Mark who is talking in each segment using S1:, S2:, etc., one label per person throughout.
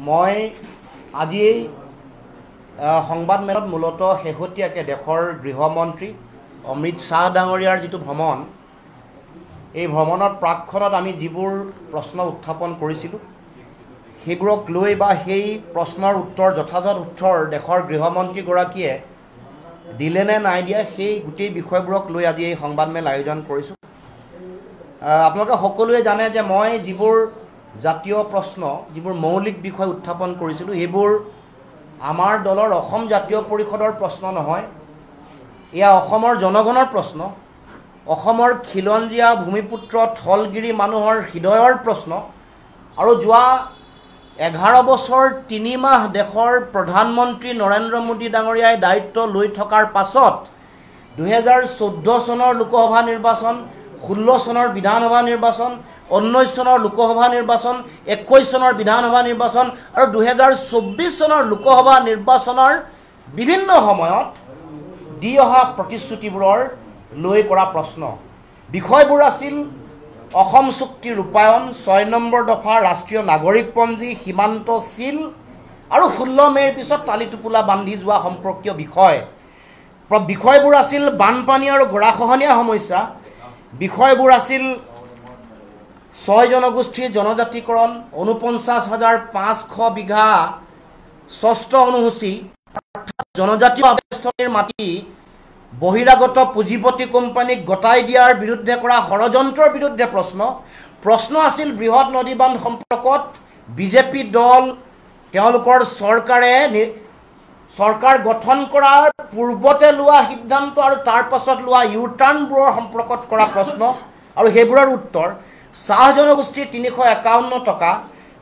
S1: মই আজি সংবাদ মেলত মূলতঃ শেহতীয়াকৈ দেশৰ গৃহমন্ত্ৰী অমিত শ্বাহ ডাঙৰীয়াৰ যিটো ভ্ৰমণ, এই ভ্ৰমণৰ প্ৰাকখনত আমি যিবোৰ প্ৰশ্ন উত্থাপন কৰিছিলোঁ সেইবোৰক লৈ বা সেই প্ৰশ্নৰ উত্তৰ যথাযথ উত্তৰ দেশৰ গৃহমন্ত্ৰীগৰাকীয়ে দিলে নে নাই দিয়া, সেই গোটেই বিষয়বোৰক লৈ আজি এই সংবাদমেল আয়োজন কৰিছোঁ। আপোনালোকে সকলোৱে জানে যে মই যিবোৰ জাতীয় প্ৰশ্ন, যিবোৰ মৌলিক বিষয় উত্থাপন কৰিছিলোঁ, সেইবোৰ আমাৰ দলৰ অসম জাতীয় পৰিষদৰ প্ৰশ্ন নহয়, এয়া অসমৰ জনগণৰ প্ৰশ্ন, অসমৰ খিলঞ্জীয়া ভূমিপুত্ৰ থলগিৰি মানুহৰ হৃদয়ৰ প্ৰশ্ন। আৰু যোৱা 11 বছৰ 3 মাহ দেশৰ প্ৰধানমন্ত্ৰী নৰেন্দ্ৰ মোদী ডাঙৰীয়াই দায়িত্ব লৈ থকাৰ পাছত 2014 চনৰ লোকসভা নিৰ্বাচন, 16 চনৰ বিধানসভা নিৰ্বাচন, 19 চনৰ লোকসভা নিৰ্বাচন, 21 চনৰ বিধানসভা নিৰ্বাচন আৰু 2024 চনৰ লোকসভা নিৰ্বাচনৰ বিভিন্ন সময়ত দি অহা প্ৰতিশ্ৰুতিবোৰৰ লৈ কৰা প্ৰশ্ন। বিষয়বোৰ আছিল অসম চুক্তি ৰূপায়ণ, 6 নম্বৰ দফা ৰাষ্ট্ৰীয় নাগৰিকপঞ্জী, সীমান্ত চিল আৰু 16 মে'ৰ পিছত টালিটোপোলা বান্ধি যোৱা সম্পৰ্কীয় বিষয়বোৰ আছিল বানপানী আৰু গৰাখহনীয়া সমস্যা। বিষয়বোৰ আছিল 6 জনগোষ্ঠীৰ জনজাতিকৰণ, 49,500 বিঘা ষষ্ঠ অনুসূচী অৰ্থাৎ জনজাতীয় আৱেষ্টনীৰ মাটি বহিৰাগত পুঁজিপতি কোম্পানীক গতাই দিয়াৰ বিৰুদ্ধে কৰা ষড়যন্ত্ৰৰ বিৰুদ্ধে প্ৰশ্ন আছিল বৃহৎ নদীবান্ধ সম্পৰ্কত বিজেপি দল তেওঁলোকৰ চৰকাৰ গঠন কৰাৰ পূৰ্বতে লোৱা সিদ্ধান্ত আৰু তাৰ পাছত লোৱা ইউটাৰ্ণবোৰৰ সম্পৰ্কত কৰা প্ৰশ্ন আৰু সেইবোৰৰ উত্তৰ। চাহ জনগোষ্ঠীৰ 351 টকা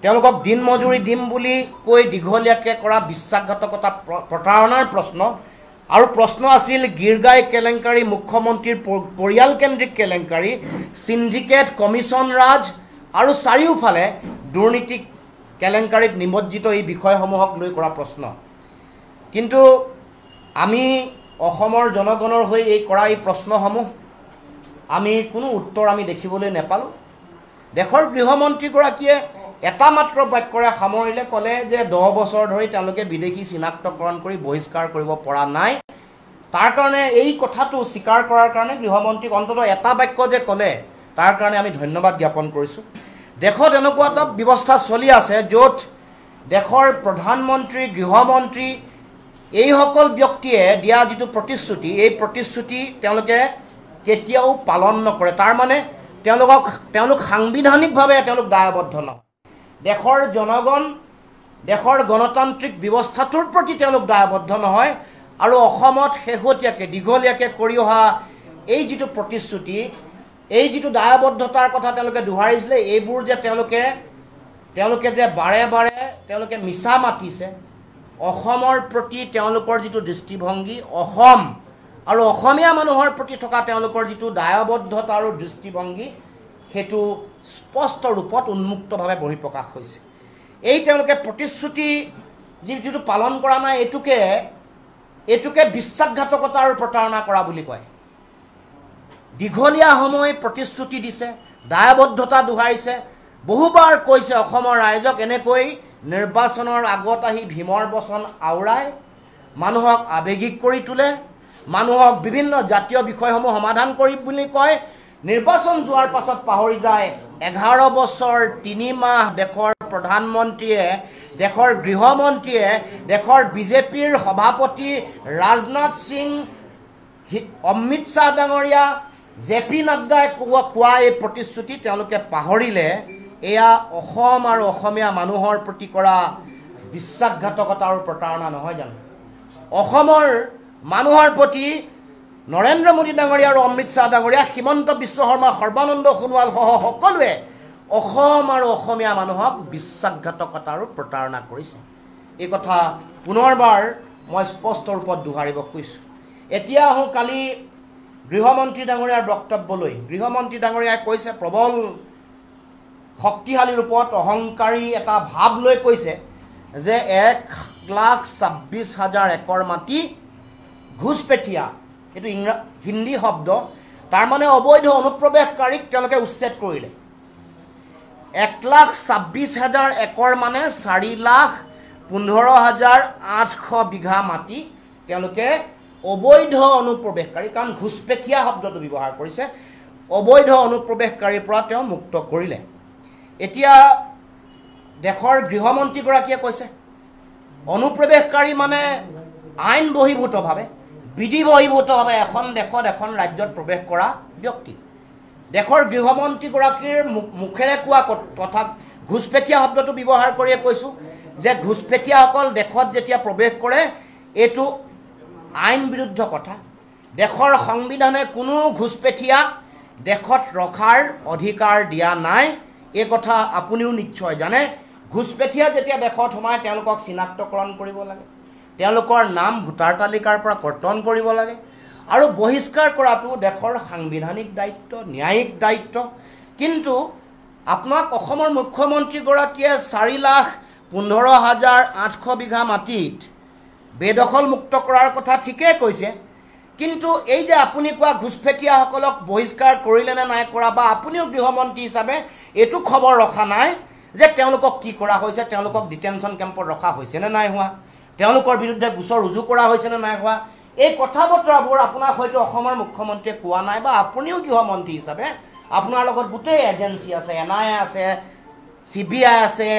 S1: তেওঁলোকক দিন মজুৰি দিম বুলি কৈ দীঘলীয়াকৈ কৰা বিশ্বাসঘাতকতা প্ৰতাৰণাৰ প্ৰশ্ন আৰু প্ৰশ্ন আছিল গিৰগাঁও কেলেংকাৰী, মুখ্যমন্ত্ৰীৰ পৰিয়ালকেন্দ্ৰিক কেলেংকাৰী, সিন্ডিকেট, কমিশ্যন ৰাজ আৰু চাৰিওফালে দুৰ্নীতি কেলেংকাৰীত নিমজ্জিত এই বিষয়সমূহক লৈ কৰা প্ৰশ্ন। কিন্তু আমি অসমৰ জনগণৰ হৈ কৰা এই প্ৰশ্নসমূহ আমি কোনো উত্তৰ আমি দেখিবলৈ নাপালোঁ। দেশৰ গৃহমন্ত্ৰীগৰাকীয়ে এটা মাত্ৰ বাক্যৰে সামৰিলে, ক'লে যে 10 বছৰ ধৰি তেওঁলোকে বিদেশী চিনাক্তকৰণ কৰি বহিষ্কাৰ কৰিব পৰা নাই। তাৰ কাৰণে এই কথাটো স্বীকাৰ কৰাৰ কাৰণে গৃহমন্ত্ৰীক অন্ততঃ এটা বাক্য যে ক'লে তাৰ কাৰণে আমি ধন্যবাদ জ্ঞাপন কৰিছোঁ। দেশত এনেকুৱা এটা ব্যৱস্থা চলি আছে য'ত দেশৰ প্ৰধানমন্ত্ৰী, গৃহমন্ত্ৰী এইসকল ব্যক্তিয়ে দিয়া যিটো প্ৰতিশ্ৰুতি, এই প্ৰতিশ্ৰুতি তেওঁলোকে কেতিয়াও পালন নকৰে। তাৰমানে তেওঁলোক সাংবিধানিকভাৱে দায়বদ্ধ নহয়। দেশৰ জনগণ, দেশৰ গণতান্ত্ৰিক ব্যৱস্থাটোৰ প্ৰতি তেওঁলোক দায়বদ্ধ নহয়। আৰু অসমত শেহতীয়াকৈ দীঘলীয়াকৈ কৰি অহা এই যিটো প্ৰতিশ্ৰুতি, এই যিটো দায়বদ্ধতাৰ কথা তেওঁলোকে দোহাৰিছিলে, এইবোৰ যে তেওঁলোকে যে বাৰে বাৰে তেওঁলোকে মিছা মাতিছে, অসমৰ প্ৰতি তেওঁলোকৰ যিটো দৃষ্টিভংগী, অসম আৰু অসমীয়া মানুহৰ প্ৰতি থকা তেওঁলোকৰ যিটো দায়বদ্ধতা আৰু দৃষ্টিভংগী, সেইটো স্পষ্ট ৰূপত উন্মুক্তভাৱে বহিঃপ্ৰকাশ হৈছে। এই তেওঁলোকে প্ৰতিশ্ৰুতি যিটো পালন কৰা নাই, এইটোকে বিশ্বাসঘাতকতা আৰু প্ৰতাৰণা কৰা বুলি কয়। দীঘলীয়া সময় প্ৰতিশ্ৰুতি দিছে, দায়বদ্ধতা দোহাৰিছে, বহুবাৰ কৈছে অসমৰ ৰাইজক এনেকৈ নিৰ্বাচনৰ আগত আহি ভীমৰ বচন আওৰাই মানুহক আৱেগিক কৰি তোলে, মানুহক বিভিন্ন জাতীয় বিষয়সমূহ সমাধান কৰি বুলি কয়। নিৰ্বাচন যোৱাৰ পাছত পাহৰি যায় 11 বছৰ 3 মাহ দেশৰ প্ৰধানমন্ত্ৰীয়ে, দেশৰ গৃহমন্ত্ৰীয়ে, দেশৰ বিজেপিৰ সভাপতি ৰাজনাথ সিং, অমিত শ্বাহ ডাঙৰীয়া, JP নাড্ডাই কোৱা এই প্ৰতিশ্ৰুতি তেওঁলোকে পাহৰিলে। এয়া অসম আৰু অসমীয়া মানুহৰ প্ৰতি কৰা বিশ্বাসঘাতকতা আৰু প্ৰতাৰণা নহয় জানো? অসমৰ মানুহৰ প্ৰতি নৰেন্দ্ৰ মোদী ডাঙৰীয়া আৰু অমিত শ্বাহ ডাঙৰীয়া, হিমন্ত বিশ্ব শৰ্মা, সৰ্বানন্দ সোণোৱাল সহ সকলোৱে অসম আৰু অসমীয়া মানুহক বিশ্বাসঘাতকতা আৰু প্ৰতাৰণা কৰিছে। এই কথা পুনৰবাৰ মই স্পষ্ট ৰূপত দোহাৰিব খুজিছোঁ। এতিয়া আহোঁ কালি গৃহমন্ত্ৰী ডাঙৰীয়াৰ বক্তব্যলৈ। গৃহমন্ত্ৰী ডাঙৰীয়াই কৈছে, প্ৰবল শক্তিশালী ৰূপত অহংকাৰী এটা ভাৱ লৈ কৈছে যে 1,26,000 একৰ মাটি ঘুচপেঠীয়া, এইটো হিন্দী শব্দ, তাৰমানে অবৈধ অনুপ্ৰৱেশকাৰীক তেওঁলোকে উচ্ছেদ কৰিলে। 1,26,000 একৰ মানে 4,15,800 বিঘা মাটি তেওঁলোকে অবৈধ অনুপ্ৰৱেশকাৰী, কাৰণ ঘুচপেঠীয়া শব্দটো ব্যৱহাৰ কৰিছে, অবৈধ অনুপ্ৰৱেশকাৰীৰ পৰা তেওঁ মুক্ত কৰিলে। এতিয়া দেশৰ গৃহমন্ত্ৰীগৰাকীয়ে কৈছে অনুপ্ৰৱেশকাৰী মানে আইন বহিৰ্ভূতভাৱে, বিধি বহিৰ্ভূতভাৱে এখন দেশত এখন ৰাজ্যত প্ৰৱেশ কৰা ব্যক্তি। দেশৰ গৃহমন্ত্ৰীগৰাকীৰ মুখেৰে কোৱা কথা, ঘুচপেঠীয়া শব্দটো ব্যৱহাৰ কৰিয়ে কৈছোঁ যে ঘুচপেঠীয়াসকল দেশত যেতিয়া প্ৰৱেশ কৰে এইটো আইন বিৰুদ্ধ কথা। দেশৰ সংবিধানে কোনো ঘুচপেঠীয়াক দেশত ৰখাৰ অধিকাৰ দিয়া নাই, এই কথা আপুনিও নিশ্চয় জানে। ঘুচপেঠীয়া যেতিয়া দেশত সোমায় তেওঁলোকক চিনাক্তকৰণ কৰিব লাগে, তেওঁলোকৰ নাম ভোটাৰ তালিকাৰ পৰা কৰ্তন কৰিব লাগে, আৰু বহিষ্কাৰ কৰাটো দেশৰ সাংবিধানিক দায়িত্ব, ন্যায়িক দায়িত্ব। কিন্তু আপোনাক অসমৰ মুখ্যমন্ত্ৰীগৰাকীয়ে 4,15,800 বিঘা মাটিত বেদখল মুক্ত কৰাৰ কথা ঠিকেই কৈছে, কিন্তু এই যে আপুনি কোৱা ঘুচপেঠীয়াসকলক বহিষ্কাৰ কৰিলে নে নাই কৰা, বা আপুনিও গৃহমন্ত্ৰী হিচাপে এইটো খবৰ ৰখা নাই যে তেওঁলোকক কি কৰা হৈছে, তেওঁলোকক ডিটেনশ্যন কেম্পত ৰখা হৈছে নে নাই হোৱা, তেওঁলোকৰ বিৰুদ্ধে গোচৰ ৰুজু কৰা হৈছে নে নাই হোৱা, এই কথা বতৰাবোৰ আপোনাক হয়তো অসমৰ মুখ্যমন্ত্ৰীয়ে কোৱা নাই, বা আপুনিও গৃহমন্ত্ৰী হিচাপে আপোনাৰ লগত গোটেই এজেঞ্চি আছে, NIA আছে, CBI আছে,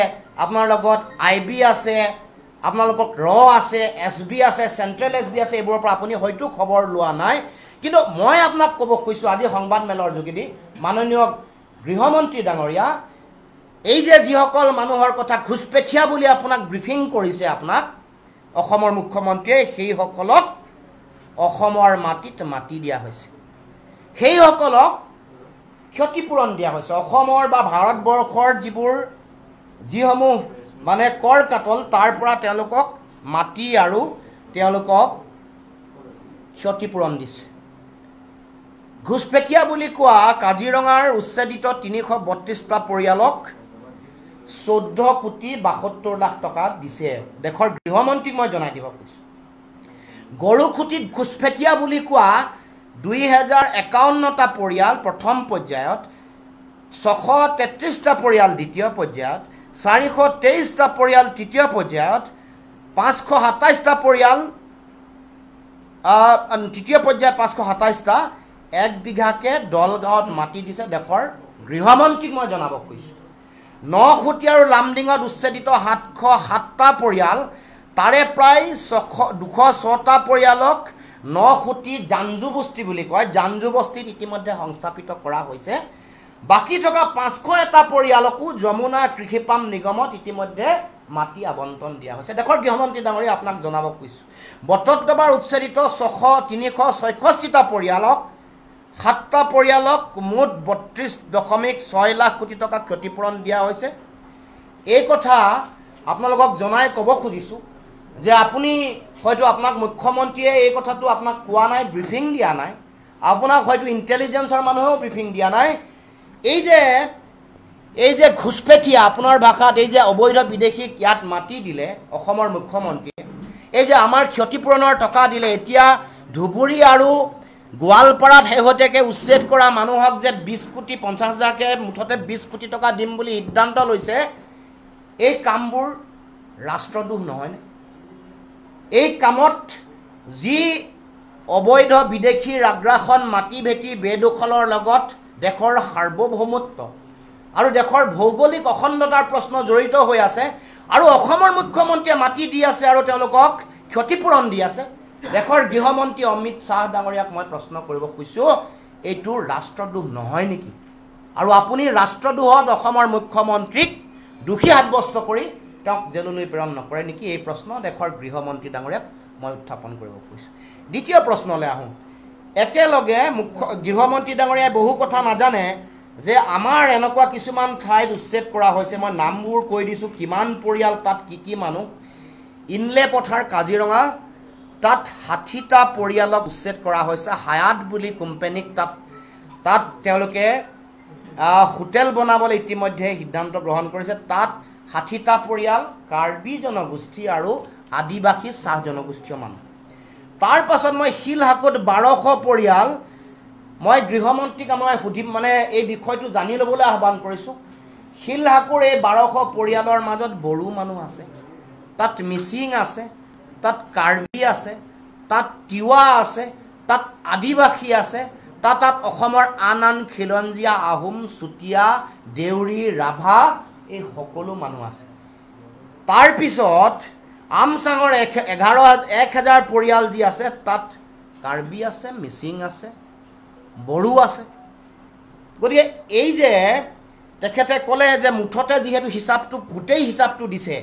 S1: আপোনাৰ লগত IB আছে, আপোনালোকক আছে, SB আছে, চেণ্ট্ৰেল SB আছে, এইবোৰৰ পৰা আপুনি হয়তো খবৰ লোৱা নাই। কিন্তু মই আপোনাক ক'ব খুজিছোঁ আজি সংবাদমেলৰ যোগেদি, মাননীয় গৃহমন্ত্ৰী ডাঙৰীয়া, এই যে যিসকল মানুহৰ কথা ঘুচপেঠীয়া বুলি আপোনাক ব্ৰিফিং কৰিছে আপোনাক অসমৰ মুখ্যমন্ত্ৰীয়ে, সেইসকলক অসমৰ মাটিত মাটি দিয়া হৈছে, সেইসকলক ক্ষতিপূৰণ দিয়া হৈছে। অসমৰ বা ভাৰতবৰ্ষৰ যিসমূহ মানে কৰ কাটল তাৰ পৰা তেওঁলোকক মাটি আৰু তেওঁলোকক ক্ষতিপূৰণ দিছে। ঘুচপেঠীয়া বুলি কোৱা কাজিৰঙাৰ উচ্ছেদিত 332টা পৰিয়ালক 14,72 লাখ টকা দিছে দেশৰ গৃহমন্ত্ৰীক মই জনাই দিব খুজিছোঁ। গৰুখুটিত ঘুচপেঠীয়া বুলি কোৱা 2,051টা পৰিয়াল প্ৰথম পৰ্যায়ত, 633টা পৰিয়াল দ্বিতীয় পৰ্যায়ত, 423টা পৰিয়াল তৃতীয় পৰ্যায়ত, 527টা পৰিয়াল তৃতীয় পৰ্যায়ত, 527টা 1 বিঘাকে দলগাঁৱত মাটি দিছে দেশৰ গৃহমন্ত্ৰীক মই জনাব খুজিছোঁ। 9খুটি আৰু লামডিঙত উচ্ছেদিত 707টা পৰিয়াল, তাৰে প্ৰায় 206টা পৰিয়ালক 9খুটি জাঞ্জু বস্তি বুলি কয়, জাঞ্জু বস্তিত ইতিমধ্যে সংস্থাপিত কৰা হৈছে। বাকী থকা 501টা পৰিয়ালকো যমুনা কৃষি পাম নিগমত ইতিমধ্যে মাটি আবণ্টন দিয়া হৈছে। দেশৰ গৃহমন্ত্ৰী ডাঙৰীয়া আপোনাক জনাব খুজিছোঁ, বটদ্ৰৱাৰ উচ্ছেদিত 366টা পৰিয়ালক, 7টা পৰিয়ালক মুঠ 32.6 লাখ কোটি টকা ক্ষতিপূৰণ দিয়া হৈছে। এই কথা আপোনালোকক জনাই ক'ব খুজিছোঁ যে আপুনি হয়তো আপোনাক মুখ্যমন্ত্ৰীয়ে এই কথাটো আপোনাক কোৱা নাই, ব্ৰিফিং দিয়া নাই, আপোনাক হয়তো ইণ্টেলিজেন্সৰ মানুহেও ব্ৰিফিং দিয়া নাই। এই যে ঘুচপেঠীয়া আপোনাৰ ভাষাত, এই যে অবৈধ বিদেশীক ইয়াত মাটি দিলে অসমৰ মুখ্যমন্ত্ৰীয়ে, এই যে আমাৰ ক্ষতিপূৰণৰ টকা দিলে, এতিয়া ধুবুৰী আৰু গোৱালপাৰাত শেহতীয়াকৈ উচ্ছেদ কৰা মানুহক যে 20 কোটি 50 হাজাৰকৈ মুঠতে 20 কোটি টকা দিম বুলি সিদ্ধান্ত লৈছে, এই কামবোৰ ৰাষ্ট্ৰদ্ৰোহ নহয়নে? এই কামত যি অবৈধ বিদেশীৰ আগ্ৰাসন, মাটি ভেটি বেদখলৰ লগত দেশৰ সাৰ্বভৌমত্ব আৰু দেশৰ ভৌগোলিক অখণ্ডতাৰ প্ৰশ্ন জড়িত হৈ আছে, আৰু অসমৰ মুখ্যমন্ত্ৰীয়ে মাটি দি আছে আৰু তেওঁলোকক ক্ষতিপূৰণ দি আছে। দেশৰ গৃহমন্ত্ৰী অমিত শ্বাহ ডাঙৰীয়াক মই প্ৰশ্ন কৰিব খুজিছোঁ, এইটো ৰাষ্ট্ৰদ্ৰোহ নহয় নেকি? আৰু আপুনি ৰাষ্ট্ৰদ্ৰোহত অসমৰ মুখ্যমন্ত্ৰীক দোষী সাব্যস্ত কৰি তেওঁক জেললৈ প্ৰেৰণ নকৰে নেকি? এই প্ৰশ্ন দেশৰ গৃহমন্ত্ৰী ডাঙৰীয়াক মই উত্থাপন কৰিব খুজিছোঁ। দ্বিতীয় প্ৰশ্নলৈ আহোঁ। একেলগে গৃহমন্ত্ৰী ডাঙৰীয়াই বহু কথা নাজানে যে আমাৰ এনেকুৱা কিছুমান ঠাইত উচ্ছেদ কৰা হৈছে, মই নামবোৰ কৈ দিছোঁ, কিমান পৰিয়াল, তাত কি মানুহ। ইনলে পথাৰ কাজিৰঙা, তাত 60টা পৰিয়ালক উচ্ছেদ কৰা হৈছে। হায়াত বুলি কোম্পানীক তাত তেওঁলোকে হোটেল বনাবলৈ ইতিমধ্যে সিদ্ধান্ত গ্ৰহণ কৰিছে। তাত 60টা পৰিয়াল কাৰ্বি জনগোষ্ঠী আৰু আদিবাসী চাহ জনগোষ্ঠীয় মানুহ। তাৰ পাছত মই শিলহাকোত 1200 পৰিয়াল, মই গৃহমন্ত্ৰীক মই সুধিম, মানে এই বিষয়টো জানি ল'বলৈ আহ্বান কৰিছোঁ। শিলহাকুৰ এই 1200 পৰিয়ালৰ মাজত বড়ো মানুহ আছে, তাত মিচিং আছে, তাত কাৰ্বি আছে, তাত তিৱা আছে, তাত আদিবাসী আছে, তাত অসমৰ আন আন খিলঞ্জীয়া, আহোম, চুতীয়া, দেউৰী, ৰাভা এই সকলো মানুহ আছে। তাৰপিছত আমচাঙৰ 1000 পৰিয়াল যি আছে তাত কাৰ্বি আছে, মিচিং আছে, বড়ো আছে। গতিকে এই যে তেখেতে ক'লে যে মুঠতে যিহেতু হিচাপটো গোটেই হিচাপটো দিছে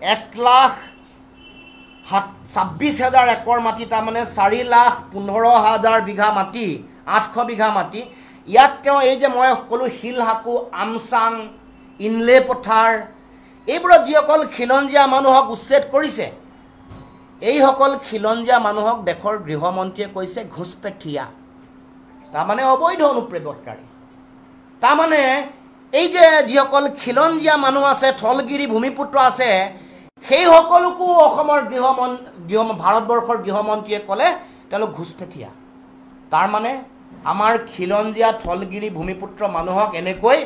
S1: 1,26,000 একৰ মাটি, তাৰমানে 4,15,000 বিঘা মাটি, 800 বিঘা মাটি। ইয়াত তেওঁ এই যে মই ক'লোঁ শিলহাকু, আমচাং, ইনলে পথাৰ, এইবোৰত যিসকল খিলঞ্জীয়া মানুহক উচ্ছেদ কৰিছে, এইসকল খিলঞ্জীয়া মানুহক দেশৰ গৃহমন্ত্ৰীয়ে কৈছে ঘুচপেঠীয়া, তাৰমানে অবৈধ অনুপ্ৰৱেশকাৰী। তাৰমানে এই যে যিসকল খিলঞ্জীয়া মানুহ আছে, থলগিৰি ভূমিপুত্ৰ আছে, সেই সকলোকো অসমৰ ভাৰতবৰ্ষৰ গৃহমন্ত্ৰীয়ে ক'লে তেওঁলোক ঘুচপেঠীয়া। তাৰমানে আমাৰ খিলঞ্জীয়া, থলগিৰি ভূমিপুত্ৰ মানুহক এনেকৈ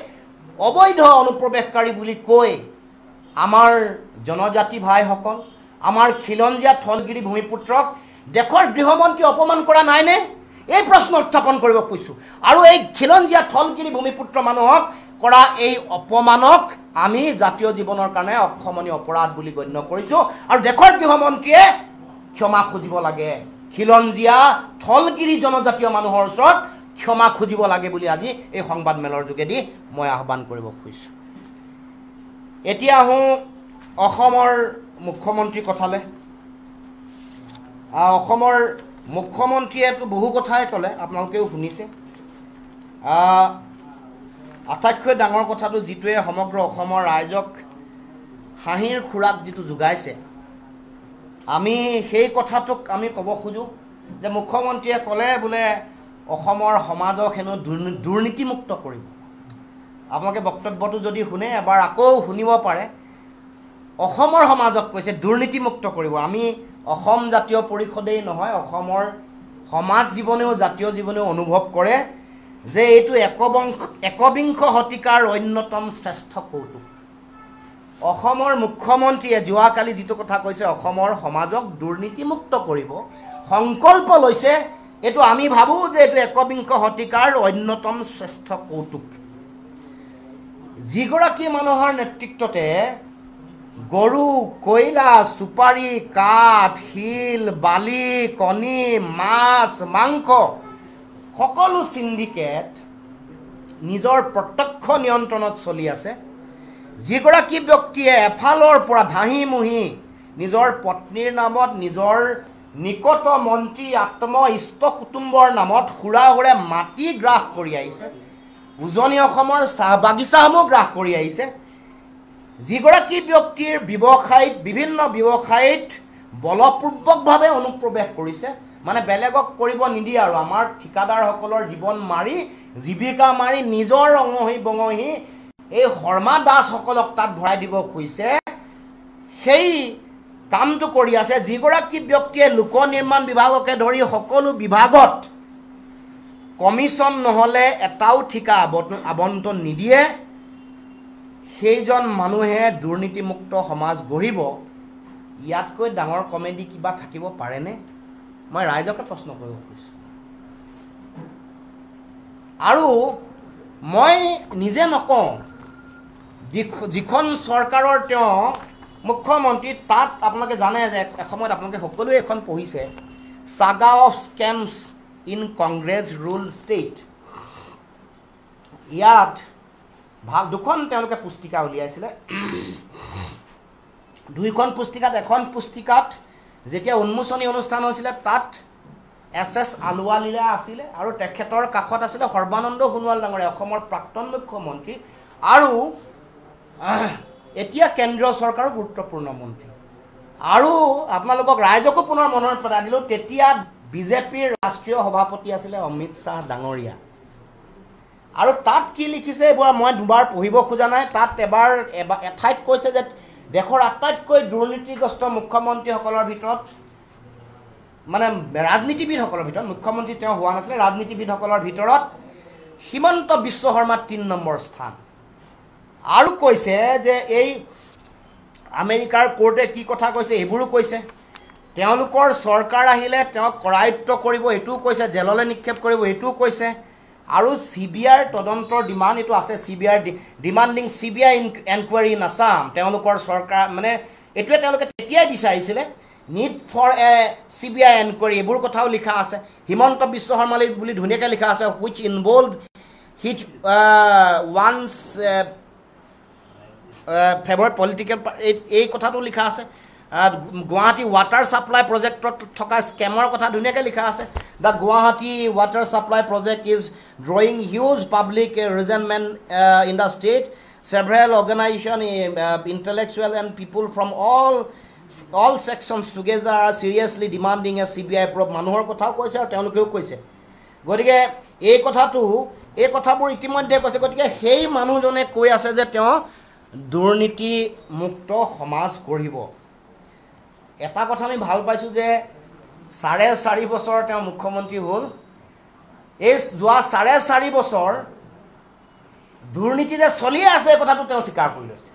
S1: অবৈধ অনুপ্ৰৱেশকাৰী বুলি কৈ আমাৰ জনজাতি ভাইসকল, আমাৰ খিলঞ্জীয়া, থলগিৰি ভূমিপুত্ৰক দেশৰ গৃহমন্ত্ৰী অপমান কৰা নাইনে? এই প্ৰশ্ন উত্থাপন কৰিব খুজিছোঁ। আৰু এই খিলঞ্জীয়া, থলগিৰি ভূমিপুত্ৰ মানুহক কৰা এই অপমানক আমি জাতীয় জীৱনৰ কাৰণে অক্ষমনীয় অপৰাধ বুলি গণ্য কৰিছোঁ। আৰু দেশৰ গৃহমন্ত্ৰীয়ে ক্ষমা খুজিব লাগে, খিলঞ্জীয়া, থলগিৰি জনজাতীয় মানুহৰ ওচৰত ক্ষমা খুজিব লাগে বুলি আজি এই সংবাদমেলৰ যোগেদি মই আহ্বান কৰিব খুজিছোঁ। এতিয়া আহোঁ অসমৰ মুখ্যমন্ত্ৰীৰ কথালৈ। অসমৰ মুখ্যমন্ত্ৰীয়েতো বহু কথাই ক'লে, আপোনালোকেও শুনিছে। আটাইতকৈ ডাঙৰ কথাটো যিটোৱে সমগ্ৰ অসমৰ ৰাইজক হাঁহিৰ খোৰাক যিটো যোগাইছে, আমি সেই কথাটোক আমি ক'ব খোজোঁ যে মুখ্যমন্ত্ৰীয়ে ক'লে বোলে অসমৰ সমাজক হেনো দুৰ্নীতিমুক্ত কৰিব। আপোনালোকে বক্তব্যটো যদি শুনে এবাৰ আকৌ শুনিব পাৰে। অসমৰ সমাজক কৈছে দুৰ্নীতিমুক্ত কৰিব। আমি অসম জাতীয় পৰিষদেই নহয়, অসমৰ সমাজ জীৱনেও, জাতীয় জীৱনেও অনুভৱ কৰে যে এইটো একবিংশ শতিকাৰ অন্যতম শ্ৰেষ্ঠ কৌতুক। অসমৰ মুখ্যমন্ত্ৰীয়ে যোৱাকালি যিটো কথা কৈছে, অসমৰ সমাজক দুৰ্নীতিমুক্ত কৰিব সংকল্প লৈছে, এইটো আমি ভাবোঁ যে এইটো একবিংশ শতিকাৰ অন্যতম শ্ৰেষ্ঠ কৌতুক। যিগৰাকী মানুহৰ নেতৃত্বতে গৰু, কয়লা, চুপাৰী, কাঠ, শিল, বালি, কণী, মাছ, মাংস সকলো চিণ্ডিকেট নিজৰ প্ৰত্যক্ষ নিয়ন্ত্ৰণত চলি আছে, যিগৰাকী ব্যক্তিয়ে এফালৰ পৰা ধাহি মুহি নিজৰ পত্নীৰ নামত, নিজৰ নিকট মন্ত্ৰী, আত্ম ইষ্ট কুটুম্বৰ নামত সুৰাহুৰে মাটি গ্ৰাস কৰি আহিছে, উজনি অসমৰ চাহ বাগিচাসমূহ গ্ৰাস কৰি আহিছে, যিগৰাকী ব্যক্তিৰ ব্যৱসায়ত, বিভিন্ন ব্যৱসায়ত বলপূৰ্বকভাৱে অনুপ্ৰৱেশ কৰিছে, মানে বেলেগক কৰিব নিদিয়ে আৰু আমাৰ ঠিকাদাৰসকলৰ জীৱন মাৰি, জীৱিকা মাৰি নিজৰ অঙহী বঙহী এই শৰ্মা দাসসকলক তাত ভৰাই দিব খুজিছে, সেই কামটো কৰি আছে। যিগৰাকী ব্যক্তিয়ে লোক নিৰ্মাণ বিভাগকে ধৰি সকলো বিভাগত কমিশ্যন নহ'লে এটাও ঠিকা আবণ্টন নিদিয়ে, সেইজন মানুহে দুৰ্নীতিমুক্ত সমাজ গঢ়িব। ইয়াতকৈ ডাঙৰ কমেডি কিবা থাকিব পাৰেনে? মই ৰাইজকে প্ৰশ্ন কৰিব খুজিছোঁ। আৰু মই নিজে নকওঁ, যিখন চৰকাৰৰ তেওঁ মুখ্যমন্ত্ৰী, তাত আপোনালোকে জানে যে এসময়ত আপোনালোকে সকলোৱে এখন পঢ়িছে, saga of schemes in Congress rule state. ইয়াত ভাল দুখন তেওঁলোকে পুস্তিকা উলিয়াইছিলে। দুইখন পুস্তিকাত, এখন পুস্তিকাত যেতিয়া উন্মোচনী অনুষ্ঠান হৈছিলে তাত এছ আলুৱালিয়া আছিলে আৰু তেখেতৰ কাষত আছিলে সৰ্বানন্দ সোণোৱাল ডাঙৰীয়া, অসমৰ প্ৰাক্তন মুখ্যমন্ত্ৰী আৰু এতিয়া কেন্দ্ৰীয় চৰকাৰৰ গুৰুত্বপূৰ্ণ মন্ত্ৰী। আৰু আপোনালোকক ৰাইজকো পুনৰ মনত পেলাই দিলোঁ, তেতিয়া বিজেপিৰ ৰাষ্ট্ৰীয় সভাপতি আছিলে অমিত শ্বাহ ডাঙৰীয়া। আৰু তাত কি লিখিছে এইবোৰ মই দুবাৰ পঢ়িব খোজা নাই। তাত এঠাইত কৈছে যে দেশৰ আটাইতকৈ দুৰ্নীতিগ্ৰস্ত মুখ্যমন্ত্ৰীসকলৰ ভিতৰত, মানে ৰাজনীতিবিদসকলৰ ভিতৰত, মুখ্যমন্ত্ৰী তেওঁ হোৱা নাছিলে, ৰাজনীতিবিদসকলৰ ভিতৰত হিমন্ত বিশ্ব শৰ্মা 3 নম্বৰ স্থান। আৰু কৈছে যে এই আমেৰিকাৰ কোৰ্টে কি কথা কৈছে এইবোৰো কৈছে তেওঁলোকৰ চৰকাৰ আহিলে তেওঁক কৰায়ত্ব কৰিব এইটোও কৈছে জেললৈ নিক্ষেপ কৰিব এইটোও কৈছে আৰু CBI তদন্তৰ ডিমাণ্ড এইটো আছে CBI demanding CBI enquiry in Assam তেওঁলোকৰ চৰকাৰ মানে এইটোৱে তেওঁলোকে তেতিয়াই বিচাৰিছিলে need for a CBI inquiry এইবোৰ কথাও লিখা আছে হিমন্ত বিশ্ব শৰ্মালৈ বুলি ধুনীয়াকৈ লিখা আছে which involved his once favorite political এই কথাটো লিখা আছে গুৱাহাটী ৱাটাৰ সাপ্লাই প্ৰজেক্টত থকা স্কেমৰ কথা ধুনীয়াকৈ লিখা আছে the Guwahati water supply project is drawing huge public resentment in the state several organizations intellectual and people from all sections together are seriously demanding a CBI probe মানুহৰ কথাও কৈছে আৰু তেওঁলোকেও কৈছে গতিকে এই কথাবোৰ ইতিমধ্যে কৈছে গতিকে সেই মানুহজনে কৈ আছে যে তেওঁ দুৰ্নীতি মুক্ত সমাজ কৰিব এটা কথা আমি ভাল পাইছো যে 4.5 বছৰ তেওঁ মুখ্যমন্ত্ৰী হ'ল এই যোৱা 4.5 বছৰ দুৰ্নীতি যে চলি আছে কথাটো তেওঁ স্বীকাৰ কৰি লৈছে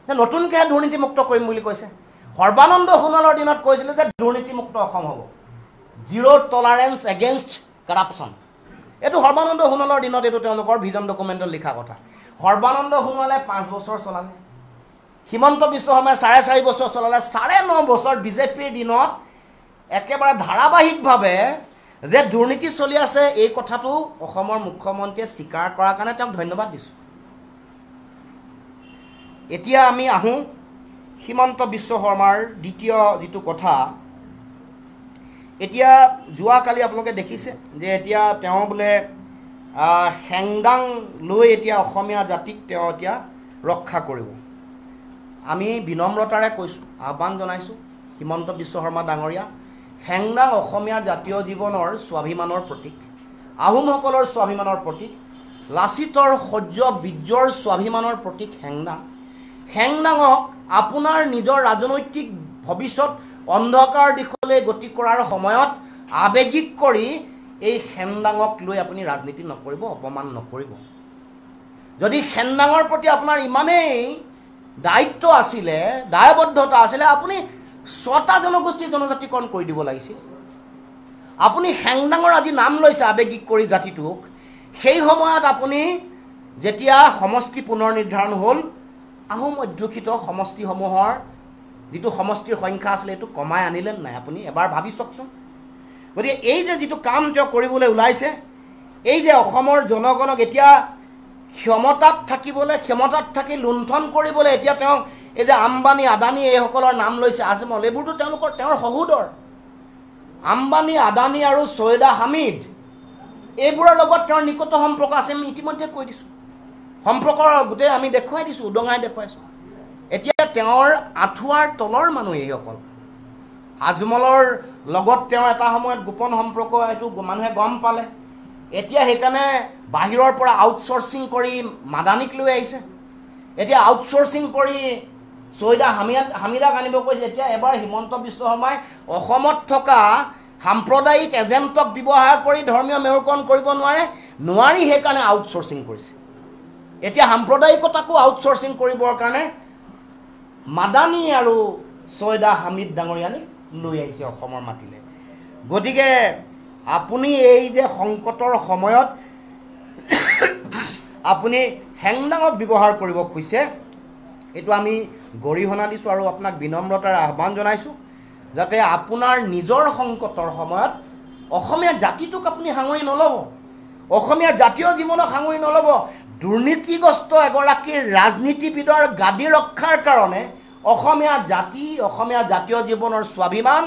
S1: যে নতুনকৈ দুৰ্নীতি মুক্ত কৰিম বুলি কৈছে সৰ্বানন্দ সোণোৱালৰ দিনত কৈছিলে যে দুৰ্নীতি মুক্ত অসম হ'ব জিৰ' টলাৰেন্স এগেইনষ্ট কৰাপশ্যন এইটো সৰ্বানন্দ সোণোৱালৰ দিনত এইটো তেওঁলোকৰ ভিজন ডকুমেণ্টত লিখা কথা সৰ্বানন্দ সোণোৱালে 5 বছৰ চলালে হিমন্ত বিশ্ব শৰ্মাই 4.5 বছৰ চলালে 9.5 বছৰ বিজেপিৰ দিনত একেবাৰে ধাৰাবাহিকভাৱে যে দুৰ্নীতি চলি আছে এই কথাটো অসমৰ মুখ্যমন্ত্ৰীয়ে স্বীকাৰ কৰাৰ কাৰণে তেওঁক ধন্যবাদ দিছোঁ এতিয়া আমি আহোঁ হিমন্ত বিশ্ব শৰ্মাৰ দ্বিতীয় যিটো কথা এতিয়া যোৱাকালি আপোনালোকে দেখিছে যে এতিয়া তেওঁ বোলে হেংদাং লৈ এতিয়া অসমীয়া জাতিক তেওঁ এতিয়া ৰক্ষা কৰিব আমি বিনম্ৰতাৰে কৈছোঁ আহ্বান জনাইছোঁ হিমন্ত বিশ্ব শৰ্মা ডাঙৰীয়া হেংদাং অসমীয়া জাতীয় জীৱনৰ স্বাভিমানৰ প্ৰতীক আহোমসকলৰ স্বাভিমানৰ প্ৰতীক লাচিতৰ শৌৰ্য বীৰ্যৰ স্বাভিমানৰ প্ৰতীক হেংদাঙক আপোনাৰ নিজৰ ৰাজনৈতিক ভৱিষ্যত অন্ধকাৰ দিশলৈ গতি কৰাৰ সময়ত আবেগিক কৰি এই হেংদাঙক লৈ আপুনি ৰাজনীতি নকৰিব অপমান নকৰিব যদি হেংদাঙৰ প্ৰতি আপোনাৰ ইমানেই দায়িত্ব আছিলে দায়বদ্ধতা আছিলে আপুনি 6টা জনগোষ্ঠী জনজাতিকৰণ কৰি দিব লাগিছিল আপুনি হেংদাঙৰ আজি নাম লৈছে আবেগিক কৰি জাতিটোক সেই সময়ত আপুনি যেতিয়া সমষ্টি পুনৰ নিৰ্ধাৰণ হ'ল আহোম অধ্যুষিত সমষ্টিসমূহৰ যিটো সমষ্টিৰ সংখ্যা আছিলে এইটো কমাই আনিলে নাই আপুনি এবাৰ ভাবি চাওকচোন গতিকে এই যে যিটো কাম তেওঁ কৰিবলৈ ওলাইছে এই যে অসমৰ জনগণক এতিয়া ক্ষমতাত থাকি লুণ্ঠন কৰিবলৈ এতিয়া তেওঁ এই যে আম্বানী আদানী এইসকলৰ নাম লৈছে আজমল এইবোৰতো তেওঁৰ সহোদৰ আম্বানী আদানী আৰু ছৈয়দা হামিদ এইবোৰৰ লগত তেওঁৰ নিকট সম্পৰ্ক আছে আমি ইতিমধ্যে কৈ দিছোঁ সম্পৰ্কৰ গোটেই আমি দেখুৱাই দিছোঁ উদঙাই দেখুৱাইছোঁ এতিয়া তেওঁৰ আঁঠুৱাৰ তলৰ মানুহ এইসকল আজমলৰ লগত তেওঁ এটা সময়ত গোপন সম্পৰ্ক এইটো মানুহে গম পালে এতিয়া সেইকাৰণে বাহিৰৰ পৰা আউটচোৰ্চিং কৰি মাদানীক লৈ আহিছে এতিয়া আউটচোৰ্চিং কৰি ছৈয়দা হামিদাক আনিব কৈছে এতিয়া এবাৰ হিমন্ত বিশ্ব শৰ্মাই অসমত থকা সাম্প্ৰদায়িক এজেণ্টক ব্যৱহাৰ কৰি ধৰ্মীয় মেৰুকৰণ কৰিব নোৱাৰি সেইকাৰণে আউটচোৰ্চিং কৰিছে এতিয়া সাম্প্ৰদায়িকতাকো আউটচোৰ্চিং কৰিবৰ কাৰণে মাদানী আৰু ছৈয়দা হামিদ ডাঙৰীয়ানীক লৈ আহিছে অসমৰ মাটিলে গতিকে আপুনি এই যে সংকটৰ সময়ত আপুনি হেংদাঙক ব্যৱহাৰ কৰিব খুজিছে এইটো আমি গৰিহণা দিছোঁ আৰু আপোনাক বিনম্ৰতাৰে আহ্বান জনাইছোঁ যাতে আপোনাৰ নিজৰ সংকটৰ সময়ত অসমীয়া জাতিটোক আপুনি সাঙুৰি নল'ব অসমীয়া জাতীয় জীৱনক সাঙুৰি নল'ব দুৰ্নীতিগ্ৰস্ত এগৰাকী ৰাজনীতিবিদৰ গাদী ৰক্ষাৰ কাৰণে অসমীয়া জাতীয় জীৱনৰ স্বাভিমান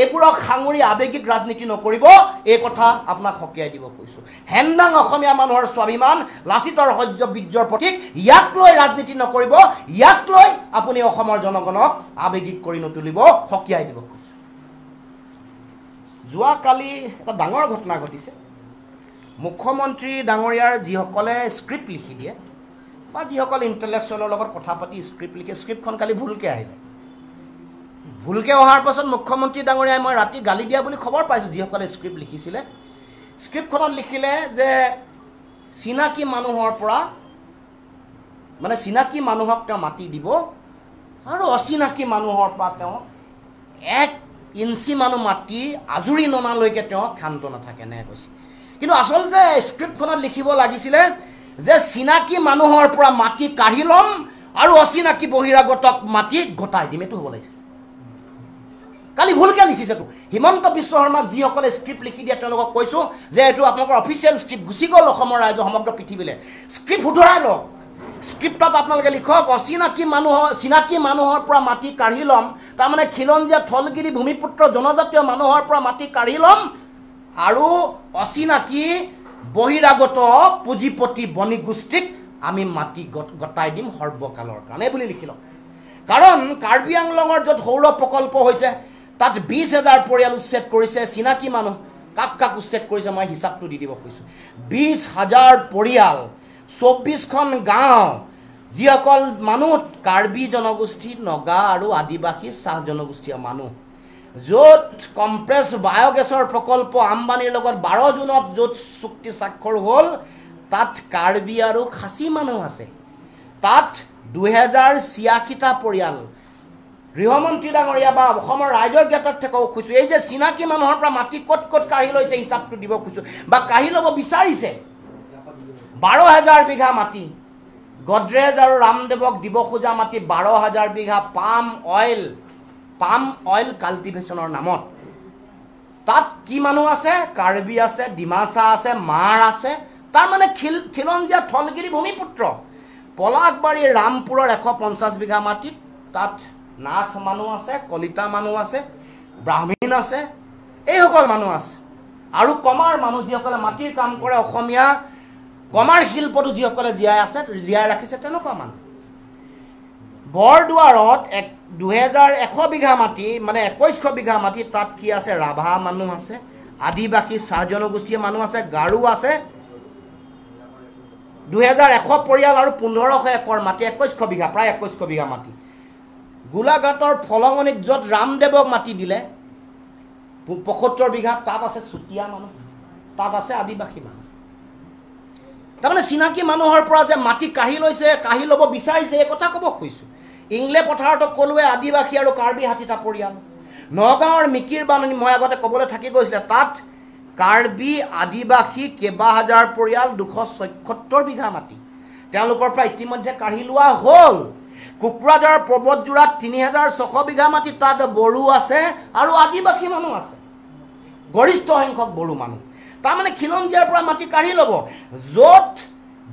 S1: এইবোৰক সাঙুৰি আবেগিক ৰাজনীতি নকৰিব এই কথা আপোনাক সকীয়াই দিব খুজিছোঁ হেংদাং অসমীয়া মানুহৰ স্বাভিমান লাচিতৰ শৌৰ্য বীৰ্যৰ প্ৰতীক ইয়াক লৈ ৰাজনীতি নকৰিব ইয়াক লৈ আপুনি অসমৰ জনগণক আবেগিক কৰি নতুলিব সকীয়াই দিব খুজিছোঁ যোৱাকালি এটা ডাঙৰ ঘটনা ঘটিছে মুখ্যমন্ত্ৰী ডাঙৰীয়াৰ যিসকলে স্ক্ৰিপ্ট লিখি দিয়ে বা যিসকল ইণ্টেলেকচুৱেলৰ লগত কথা পাতি স্ক্ৰিপ্ট লিখে স্ক্ৰিপ্টখন কালি ভুলকৈ আহিলে ভুলকৈ অহাৰ পাছত মুখ্যমন্ত্ৰী ডাঙৰীয়াই মই ৰাতি গালি দিয়া বুলি খবৰ পাইছোঁ যিসকলে স্ক্ৰিপ্ট লিখিছিলে স্ক্ৰিপ্টখনত লিখিলে যে চিনাকি মানুহৰ পৰা মানে চিনাকি মানুহক তেওঁ মাটি দিব আৰু অচিনাকি মানুহৰ পৰা তেওঁ 1 ইঞ্চি মানুহ মাটি আজুৰি ননালৈকে তেওঁ ক্ষান্ত নাথাকে এনেকৈ কৈছে। কিন্তু আচলতে স্ক্ৰিপ্টখনত লিখিব লাগিছিলে যে চিনাকি মানুহৰ পৰা মাটি কাঢ়ি ল'ম আৰু অচিনাকি বহিৰাগতক মাটি গতাই দিম, এইটো হ'ব লাগিছিল। কালি ভুলকৈ লিখিছেতো। হিমন্ত বিশ্ব শৰ্মাক যিসকলে স্ক্ৰিপ্ট লিখি দিয়ে তেওঁলোকক কৈছোঁ যে এইটো আপোনালোকৰ অফিচিয়েল স্ক্ৰিপ্ট, গুচি গ'ল অসমৰ ৰাইজৰ সমগ্ৰ পৃথিৱীলৈ। স্ক্ৰিপ্ট শুধৰাই লওক, স্ক্ৰিপ্টত আপোনালোকে লিখক চিনাকি মানুহৰ পৰা মাটি কাঢ়ি ল'ম, তাৰমানে খিলঞ্জীয়া থলগিৰি ভূমিপুত্ৰ জনজাতীয় মানুহৰ পৰা মাটি কাঢ়ি ল'ম আৰু অচিনাকি বহিৰাগত পুঁজিপতি বণিগোষ্ঠীক আমি মাটি গতাই দিম সৰ্বকালৰ কাৰণে বুলি লিখি লওক। কাৰণ কাৰ্বি আংলঙৰ য'ত সৌৰ প্ৰকল্প হৈছে তাত 20,000 পৰিয়াল উচ্ছেদ কৰিছে। চিনাকি মানুহ কাক উচ্ছেদ কৰিছে মই হিচাপটো দি দিব খুজিছোঁ। 20,000 পৰিয়াল, 24খন গাঁও, যিসকল মানুহ কাৰ্বি জনগোষ্ঠী, নগা আৰু আদিবাসী চাহ জনগোষ্ঠীয় মানুহ, য'ত কম্প্ৰেছ বায়'গেছৰ প্ৰকল্প আম্বানীৰ লগত 12 জুনত য'ত চুক্তি স্বাক্ষৰ হ'ল, তাত কাৰ্বি আৰু খাচী মানুহ আছে। তাত 2086টা পৰিয়াল। গৃহমন্ত্ৰী ডাঙৰীয়া বা অসমৰ ৰাইজৰ জ্ঞাতাৰ্থে ক'ব খুজিছোঁ, এই যে চিনাকি মানুহৰ পৰা মাটি ক'ত কাঢ়ি লৈছে হিচাপটো দিব খুজিছোঁ বা কাঢ়ি ল'ব বিচাৰিছে। 12,000 বিঘা মাটি, গডৰেজ আৰু ৰামদেৱক দিব খোজা মাটি 12,000 বিঘা পাম অইল কাল্টিভেশ্যনৰ নামত। তাত কি মানুহ আছে? কাৰ্বি আছে, ডিমাচা আছে, মাৰ আছে, তাৰমানে খিলঞ্জীয়া থলগিৰি ভূমিপুত্ৰ। পলাশবাৰীৰ ৰামপুৰৰ 150 বিঘা মাটিত তাত নাথ মানুহ আছে, কলিতা মানুহ আছে, ব্ৰাহ্মীণ আছে, এইসকল মানুহ আছে। আৰু কমাৰ মানুহ যিসকলে মাটিৰ কাম কৰে, অসমীয়া কমাৰ শিল্পটো যিসকলে জীয়াই ৰাখিছে তেনেকুৱা মানুহ। বৰদুৱাৰত 2,100 বিঘা মাটি, মানে 2,100 বিঘা মাটি, তাত কি আছে? ৰাভা মানুহ আছে, আদিবাসী চাহ জনগোষ্ঠীয় মানুহ আছে, গাৰো আছে। 2,100 পৰিয়াল আৰু 1,500 একৰ মাটি, 2,100 বিঘা, প্ৰায় 2,100 বিঘা মাটি। গোলাঘাটৰ ফলঙনিত য'ত ৰামদেৱক মাটি দিলে 75 বিঘা, তাত আছে চুতীয়া মানুহ, তাত আছে আদিবাসী মানুহ। তাৰমানে চিনাকি মানুহৰ পৰা যে মাটি কাঢ়ি লৈছে, কাঢ়ি ল'ব বিচাৰিছে, এই কথা ক'ব খুজিছোঁ। ইংলে পথাৰতো ক'লোৱে আদিবাসী আৰু কাৰ্বি 60টা পৰিয়াল। নগাঁৱৰ মিকিৰ বাননি মই আগতে ক'বলৈ থাকি গৈছিলে, তাত কাৰ্বি আদিবাসী কেইবা হাজাৰ পৰিয়াল, 274 বিঘা মাটি তেওঁলোকৰ পৰা ইতিমধ্যে কাঢ়ি লোৱা হ'ল। কোকৰাঝাৰ পৰ্বতজোৰাত 3,600 বিঘা মাটি, তাত বড়ো আছে আৰু আদিবাসী মানুহ আছে, গৰিষ্ঠ সংখ্যক বড়ো মানুহ। তাৰমানে খিলঞ্জীয়াৰ পৰা মাটি কাঢ়ি ল'ব। য'ত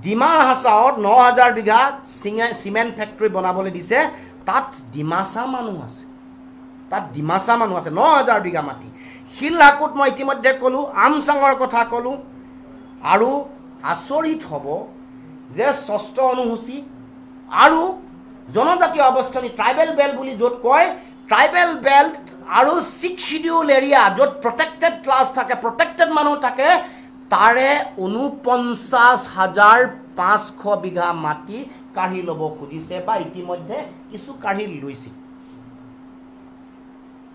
S1: ডিমা হাছাওত 9,000 বিঘা চিমেণ্ট ফেক্টৰী বনাবলৈ দিছে, তাত ডিমাচা মানুহ আছে, 9,000 বিঘা মাটি। শিলহাকুত মই ইতিমধ্যে ক'লোঁ, আমচাঙৰ কথা ক'লোঁ। আৰু আচৰিত হ'ব যে 6ষ্ঠ অনুসূচী আৰু জনজাতীয় অৱস্থানী ট্ৰাইবেল বেল্ট বুলি য'ত কয়, ট্ৰাইবেল বেল্ট আৰু 6 শিডিউল এৰিয়া য'ত প্ৰটেক্টেড ক্লাছ থাকে, প্ৰটেক্টেড মানুহ থাকে, তাৰে 49,500 বিঘা মাটি কাঢ়ি ল'ব খুজিছে বা ইতিমধ্যে কিছু কাঢ়ি লৈছে।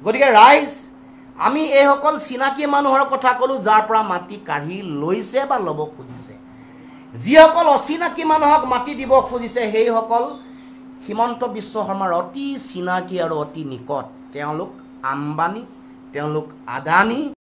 S1: গতিকে ৰাইজ, আমি এইসকল চিনাকি মানুহৰ কথা ক'লোঁ যাৰ পৰা মাটি কাঢ়ি লৈছে বা ল'ব খুজিছে। যিসকল অচিনাকি মানুহক মাটি দিব খুজিছে সেইসকল হিমন্ত বিশ্ব শৰ্মাৰ অতি চিনাকি আৰু অতি নিকট। তেওঁলোক আম্বানী, তেওঁলোক আদানী,